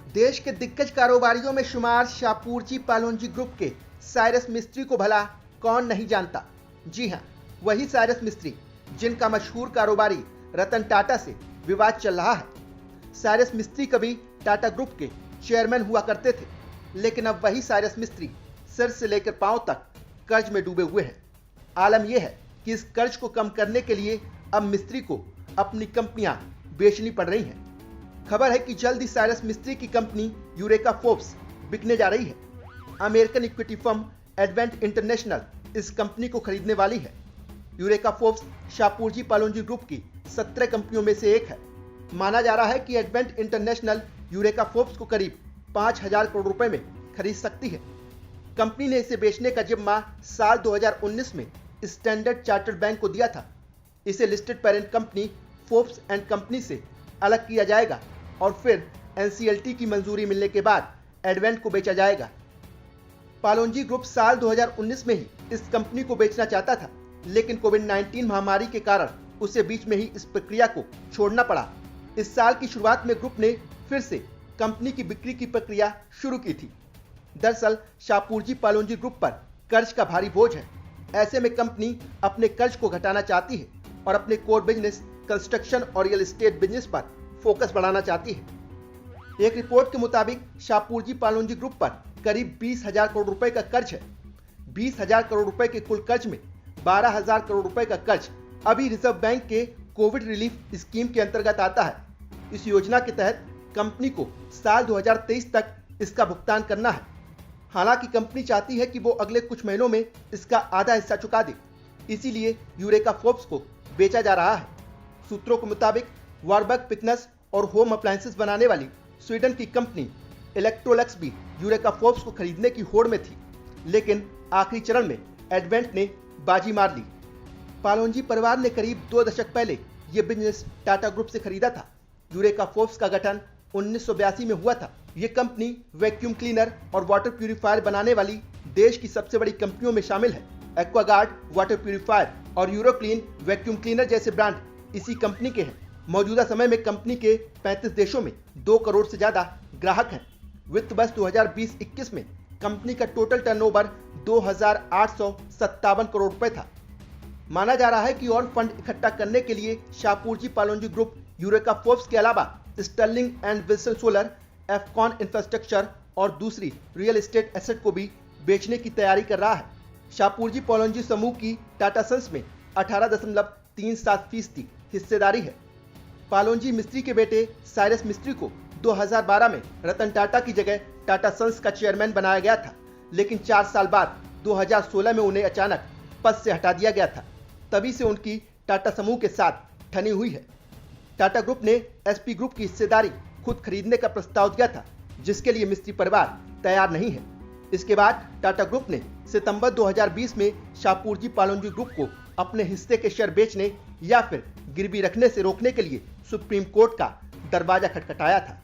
देश के दिग्गज कारोबारियों में शुमार शापूरजी पालोनजी ग्रुप के साइरस मिस्त्री को भला कौन नहीं जानता। जी हां, वही साइरस मिस्त्री जिनका मशहूर कारोबारी रतन टाटा से विवाद चल रहा है। साइरस मिस्त्री कभी टाटा ग्रुप के चेयरमैन हुआ करते थे, लेकिन अब वही साइरस मिस्त्री सिर से लेकर पांव तक कर्ज में डूबे हुए हैं। आलम यह है कि इस कर्ज को कम करने के लिए अब मिस्त्री को अपनी कंपनियां बेचनी पड़ रही हैं। खबर है कि जल्द ही साइरस मिस्त्री की कंपनी यूरेका फोर्ब्स बिकने जा रही है। American equity firm advent international इस कंपनी को खरीदने वाली है। Eureka Forbes Shapurji Pallonji group की 17 कंपनियों में से एक है। माना जा रहा है कि एडवेंट इंटरनेशनल यूरेका फोर्ब्स को करीब 5,000 करोड़ रुपए में खरीद सकती है। कंपनी ने इसे बेचने का जिम्मा साल 2019 में स्टैंडर्ड चार्टर्ड बैंक को दिया था। इसे listed parent company Forbes and company से अलग किया जाएगा और फिर एनसीएलटी की मंजूरी मिलने के बाद एडवेंट को बेचा जाएगा। पालोनजी ग्रुप साल 2019 में ही इस कंपनी को बेचना चाहता था, लेकिन कोविड-19 महामारी के कारण उसे बीच में ही इस प्रक्रिया को छोड़ना पड़ा। इस साल की शुरुआत में ग्रुप ने फिर से कंपनी की बिक्री की प्रक्रिया शुरू की थी। दरअसल शापूरजी पालोनजी ग्रुप पर कर्ज का भारी बोझ है। ऐसे में कंपनी अपने कर्ज को घटाना चाहती है और अपने कोर बिजनेस कंस्ट्रक्शन और रियल एस्टेट बिजनेस पर फोकस बढ़ाना चाहती है। एक रिपोर्ट के मुताबिक शापूरजी पालोनजी ग्रुप पर करीब 20,000 करोड़ रुपए का कर्ज है। 20,000 करोड़ रुपए के कुल कर्ज में 12,000 करोड़ रुपए का कर्ज अभी रिजर्व बैंक के कोविड रिलीफ स्कीम के अंतर्गत आता है। इस योजना के तहत कंपनी को साल 2023 तक इसका भुगतान करना है। हालांकि कंपनी चाहती है कि वो अगले कुछ महीनों में इसका आधा हिस्सा चुका दे, इसीलिए यूरेका फोर्ब्स को बेचा जा रहा है। सूत्रों के मुताबिक वार्बर्ग पिकनस और होम अप्लायंसेस बनाने वाली स्वीडन की कंपनी इलेक्ट्रोलक्स भी यूरेका फोर्ब्स को खरीदने की होड़ में थी, लेकिन आखिरी चरण में एडवेंट ने बाजी मार ली। पालोनजी परिवार ने करीब 2 दशक पहले यह बिजनेस टाटा ग्रुप से खरीदा था। यूरेका फोर्ब्स का गठन 1982 में हुआ था। यह कंपनी वैक्यूम क्लीनर और वाटर प्यूरिफायर बनाने वाली देश की सबसे बड़ी कंपनियों में शामिल है। एक्वागार्ड वाटर प्यूरिफायर और यूरोक्लीन वैक्यूम क्लीनर जैसे ब्रांड इसी कंपनी के हैं। मौजूदा समय में कंपनी के 35 देशों में 2 करोड़ से ज्यादा ग्राहक हैं। वित्त वर्ष 2020-21 में कंपनी का टोटल टर्नओवर 2,857 करोड़ रुपए था। माना जा रहा है कि और फंड इकट्ठा करने के लिए Shapoorji Pallonji group Eureka Forbes के अलावा Sterling and Wilson solar, Afcons infrastructure और दूसरी रियल एस्टेट एसेट को भी बेचने की तैयारी कर रहा है। शापूरजी पालोनजी समूह की टाटा सन्स में 18.37% हिस्सेदारी है। पालोनजी मिस्त्री के बेटे साइरस मिस्त्री को 2012 में रतन टाटा की जगह टाटा सन्स का चेयरमैन बनाया गया था, लेकिन 4 साल बाद 2016 में उन्हें अचानक पद से हटा दिया गया था। तभी से उनकी टाटा समूह के साथ ठनी हुई है। टाटा ग्रुप ने एसपी ग्रुप की हिस्सेदारी खुद खरीदने का प्रस्ताव दिया था, जिसके लिए मिस्त्री परिवार तैयार नहीं है। इसके बाद टाटा ग्रुप ने सितंबर 2020 में शापूरजी पालोनजी ग्रुप को अपने हिस्से के शेयर बेचने या फिर गिरवी रखने से रोकने के लिए सुप्रीम कोर्ट का दरवाजा खटखटाया था।